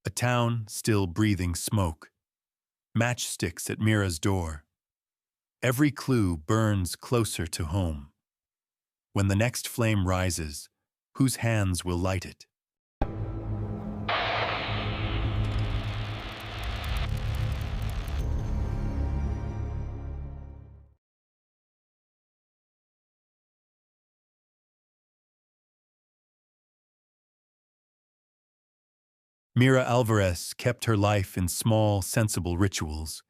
A town still breathing smoke. Matchsticks at Mira's door. Every clue burns closer to home. When the next flame rises, whose hands will light it? Mira Alvarez kept her life in small, sensible rituals,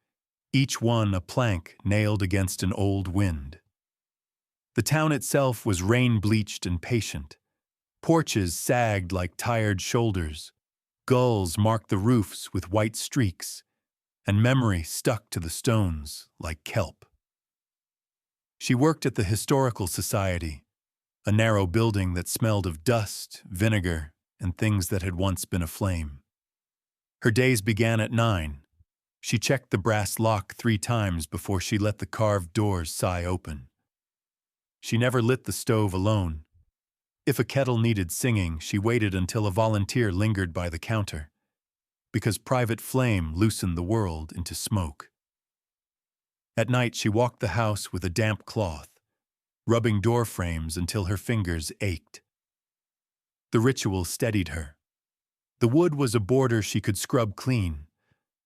each one a plank nailed against an old wind. The town itself was rain-bleached and patient. Porches sagged like tired shoulders. Gulls marked the roofs with white streaks, and memory stuck to the stones like kelp. She worked at the Historical Society, a narrow building that smelled of dust, vinegar, and things that had once been aflame. Her days began at 9. She checked the brass lock 3 times before she let the carved doors sigh open. She never lit the stove alone. If a kettle needed singing, she waited until a volunteer lingered by the counter, because private flame loosened the world into smoke. At night, she walked the house with a damp cloth, rubbing door frames until her fingers ached. The ritual steadied her. The wood was a border she could scrub clean,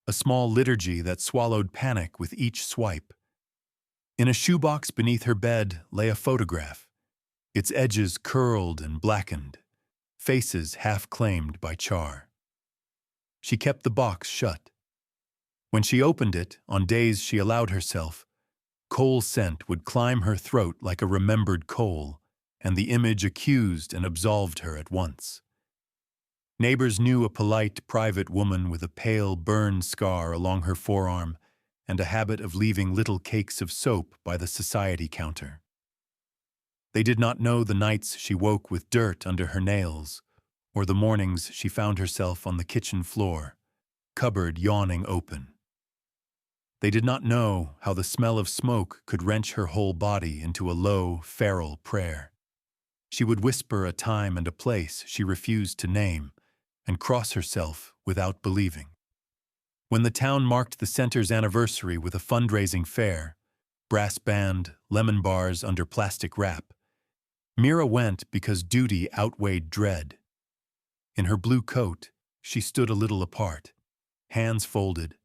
a small liturgy that swallowed panic with each swipe. In a shoebox beneath her bed lay a photograph, its edges curled and blackened, faces half-claimed by char. She kept the box shut. When she opened it, on days she allowed herself, coal scent would climb her throat like a remembered coal, and the image accused and absolved her at once. Neighbors knew a polite, private woman with a pale, burned scar along her forearm and a habit of leaving little cakes of soap by the society counter. They did not know the nights she woke with dirt under her nails, or the mornings she found herself on the kitchen floor, cupboard yawning open. They did not know how the smell of smoke could wrench her whole body into a low, feral prayer. She would whisper a time and a place she refused to name, and cross herself without believing. When the town marked the center's anniversary with a fundraising fair, brass band, lemon bars under plastic wrap, Mira went because duty outweighed dread. In her blue coat, she stood a little apart, hands folded,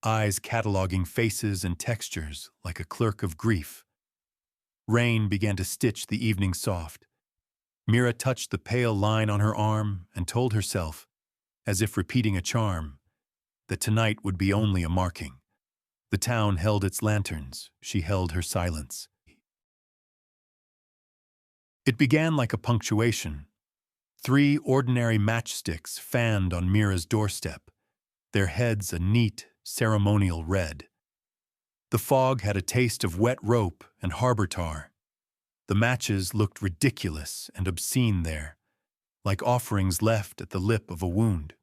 eyes cataloging faces and textures like a clerk of grief. Rain began to stitch the evening soft. Mira touched the pale line on her arm and told herself, as if repeating a charm, that tonight would be only a marking. The town held its lanterns, she held her silence. It began like a punctuation. 3 ordinary matchsticks fanned on Mira's doorstep, their heads a neat, ceremonial red. The fog had a taste of wet rope and harbor tar. The matches looked ridiculous and obscene there, like offerings left at the lip of a wound.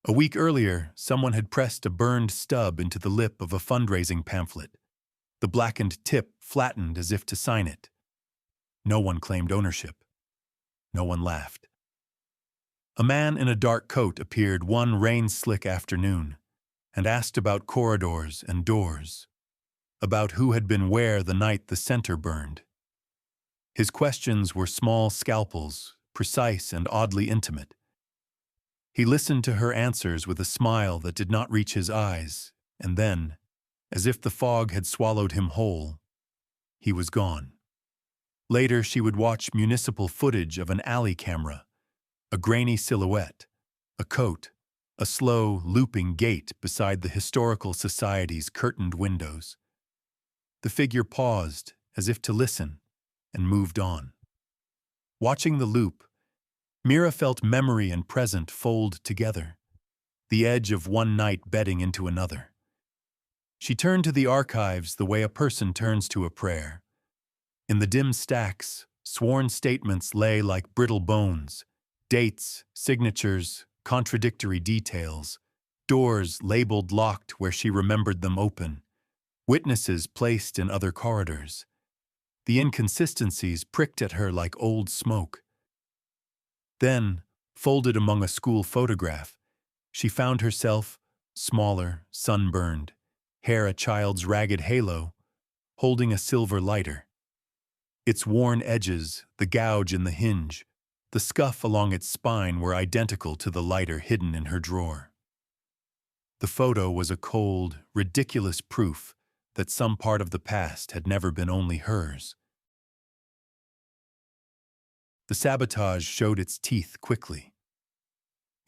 A week earlier, someone had pressed a burned stub into the lip of a fundraising pamphlet, the blackened tip flattened as if to sign it. No one claimed ownership. No one laughed. A man in a dark coat appeared one rain-slick afternoon and asked about corridors and doors, about who had been where the night the center burned. His questions were small scalpels, precise and oddly intimate. He listened to her answers with a smile that did not reach his eyes, and then, as if the fog had swallowed him whole, he was gone. Later, she would watch municipal footage of an alley camera, a grainy silhouette, a coat, a slow, looping gait beside the Historical Society's curtained windows. The figure paused, as if to listen, and moved on. Watching the loop, Mira felt memory and present fold together, the edge of one night bedding into another. She turned to the archives the way a person turns to a prayer. In the dim stacks, sworn statements lay like brittle bones, dates, signatures, contradictory details, doors labeled locked where she remembered them open, witnesses placed in other corridors. The inconsistencies pricked at her like old smoke. Then, folded among a school photograph, she found herself, smaller, sunburned, hair a child's ragged halo, holding a silver lighter. Its worn edges, the gouge in the hinge, the scuff along its spine were identical to the lighter hidden in her drawer. The photo was a cold, ridiculous proof that some part of the past had never been only hers. The sabotage showed its teeth quickly.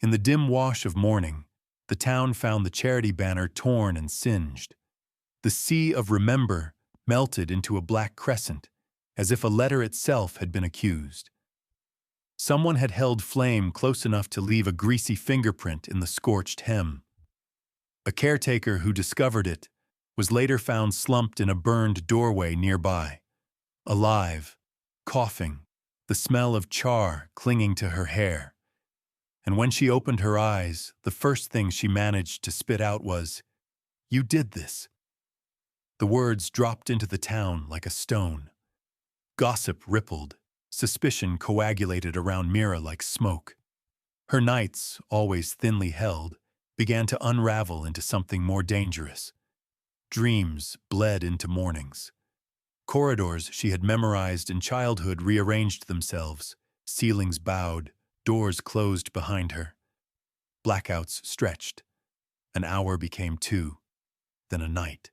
In the dim wash of morning, the town found the charity banner torn and singed. The sea of remember melted into a black crescent, as if a letter itself had been accused. Someone had held flame close enough to leave a greasy fingerprint in the scorched hem. A caretaker who discovered it was later found slumped in a burned doorway nearby, alive, coughing, the smell of char clinging to her hair. And when she opened her eyes, the first thing she managed to spit out was, "You did this." The words dropped into the town like a stone. Gossip rippled, suspicion coagulated around Mira like smoke. Her nights, always thinly held, began to unravel into something more dangerous. Dreams bled into mornings. Corridors she had memorized in childhood rearranged themselves, ceilings bowed, doors closed behind her. Blackouts stretched. An hour became 2, then a night.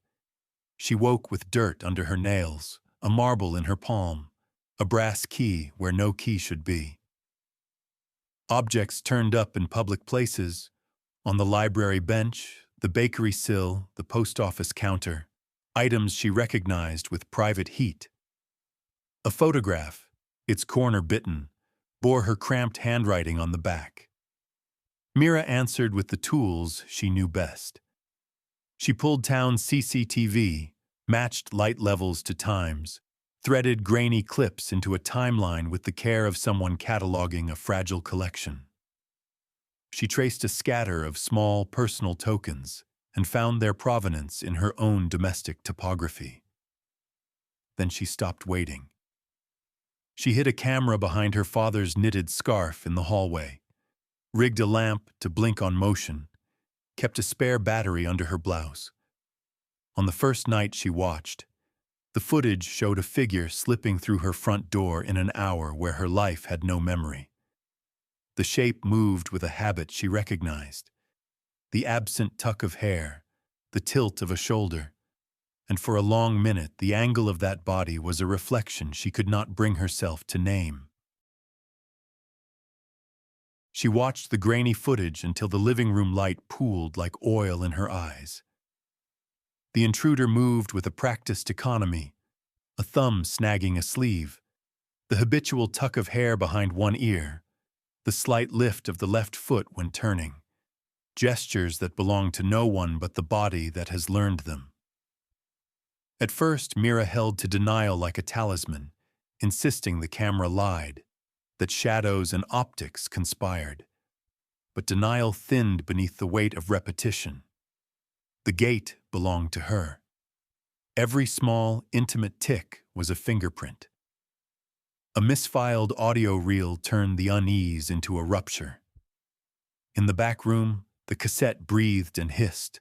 She woke with dirt under her nails, a marble in her palm, a brass key where no key should be. Objects turned up in public places, on the library bench, the bakery sill, the post office counter, items she recognized with private heat. A photograph, its corner bitten, bore her cramped handwriting on the back. Mira answered with the tools she knew best. She pulled town CCTV, matched light levels to times, threaded grainy clips into a timeline with the care of someone cataloging a fragile collection. She traced a scatter of small personal tokens and found their provenance in her own domestic topography. Then she stopped waiting. She hid a camera behind her father's knitted scarf in the hallway, rigged a lamp to blink on motion, kept a spare battery under her blouse. On the first night she watched, the footage showed a figure slipping through her front door in an hour where her life had no memory. The shape moved with a habit she recognized, the absent tuck of hair, the tilt of a shoulder, and for a long minute the angle of that body was a reflection she could not bring herself to name. She watched the grainy footage until the living room light pooled like oil in her eyes. The intruder moved with a practiced economy, a thumb snagging a sleeve, the habitual tuck of hair behind one ear, the slight lift of the left foot when turning, gestures that belong to no one but the body that has learned them. At first, Mira held to denial like a talisman, insisting the camera lied, that shadows and optics conspired. But denial thinned beneath the weight of repetition. The gate belonged to her. Every small, intimate tick was a fingerprint. A misfiled audio reel turned the unease into a rupture. In the back room, the cassette breathed and hissed.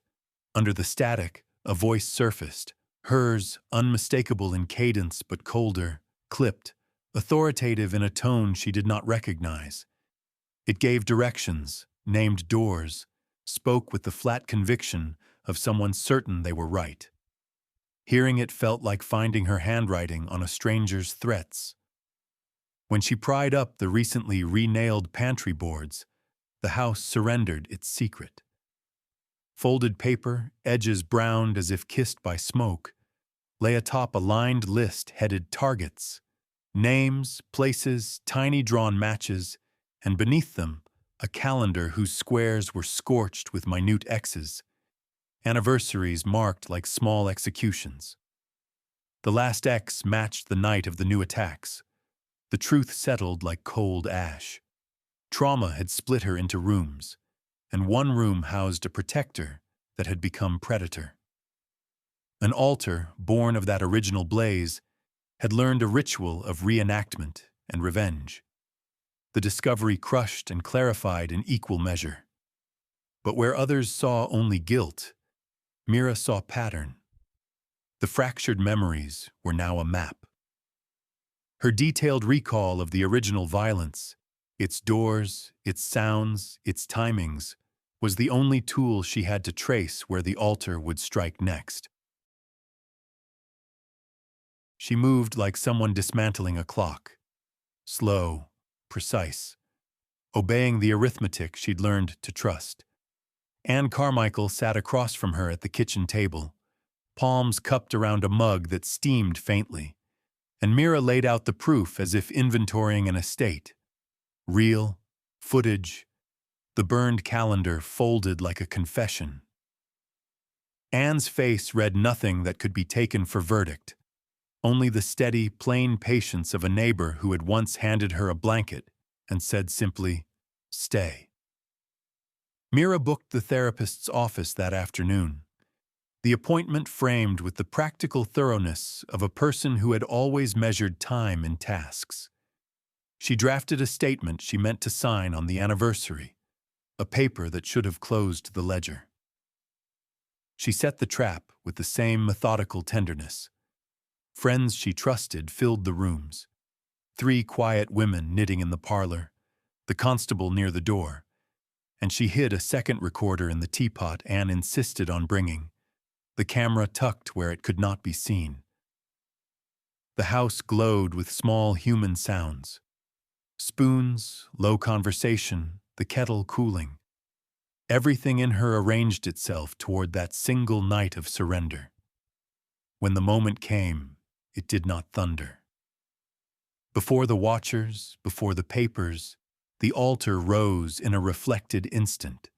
Under the static, a voice surfaced, hers unmistakable in cadence but colder, clipped, authoritative in a tone she did not recognize. It gave directions, named doors, spoke with the flat conviction of someone certain they were right. Hearing it felt like finding her handwriting on a stranger's threats. When she pried up the recently re-nailed pantry boards, the house surrendered its secret. Folded paper, edges browned as if kissed by smoke, lay atop a lined list headed targets, names, places, tiny drawn matches, and beneath them, a calendar whose squares were scorched with minute X's, anniversaries marked like small executions. The last X matched the night of the new attacks. The truth settled like cold ash. Trauma had split her into rooms, and one room housed a protector that had become predator. An altar, born of that original blaze, had learned a ritual of reenactment and revenge. The discovery crushed and clarified in equal measure. But where others saw only guilt, Mira saw pattern. The fractured memories were now a map. Her detailed recall of the original violence, its doors, its sounds, its timings, was the only tool she had to trace where the altar would strike next. She moved like someone dismantling a clock, slow, precise, obeying the arithmetic she'd learned to trust. Anne Carmichael sat across from her at the kitchen table, palms cupped around a mug that steamed faintly, and Mira laid out the proof as if inventorying an estate. Reel, footage, the burned calendar folded like a confession. Anne's face read nothing that could be taken for verdict, only the steady, plain patience of a neighbor who had once handed her a blanket and said simply, "Stay." Mira booked the therapist's office that afternoon, the appointment framed with the practical thoroughness of a person who had always measured time in tasks. She drafted a statement she meant to sign on the anniversary, a paper that should have closed the ledger. She set the trap with the same methodical tenderness. Friends she trusted filled the rooms. 3 quiet women knitting in the parlor, the constable near the door, and she hid a second recorder in the teapot Anne insisted on bringing, the camera tucked where it could not be seen. The house glowed with small human sounds. Spoons, low conversation, the kettle cooling. Everything in her arranged itself toward that single night of surrender. When the moment came, it did not thunder. Before the watchers, before the papers, the altar rose in a reflected instant.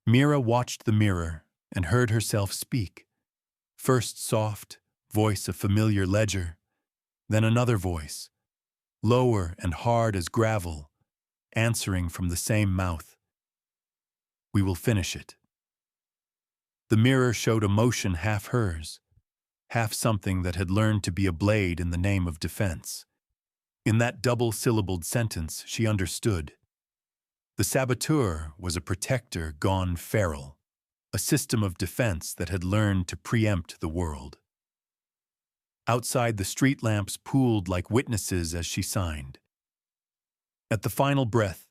Mira watched the mirror and heard herself speak. First soft, voice a familiar ledger, then another voice, lower and hard as gravel, answering from the same mouth. "We will finish it." The mirror showed emotion half hers, half something that had learned to be a blade in the name of defense. In that double-syllabled sentence, she understood. The saboteur was a protector gone feral, a system of defense that had learned to preempt the world. Outside, the street lamps pooled like witnesses as she signed. At the final breath,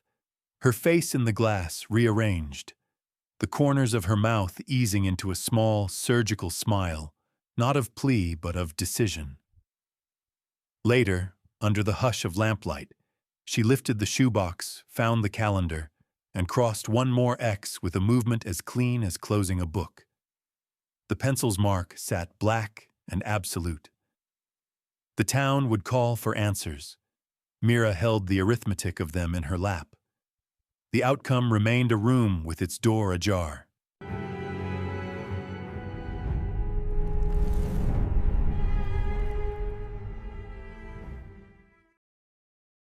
her face in the glass rearranged, the corners of her mouth easing into a small, surgical smile, not of plea but of decision. Later, under the hush of lamplight, she lifted the shoebox, found the calendar, and crossed one more X with a movement as clean as closing a book. The pencil's mark sat black and absolute. The town would call for answers. Mira held the arithmetic of them in her lap. The outcome remained a room with its door ajar.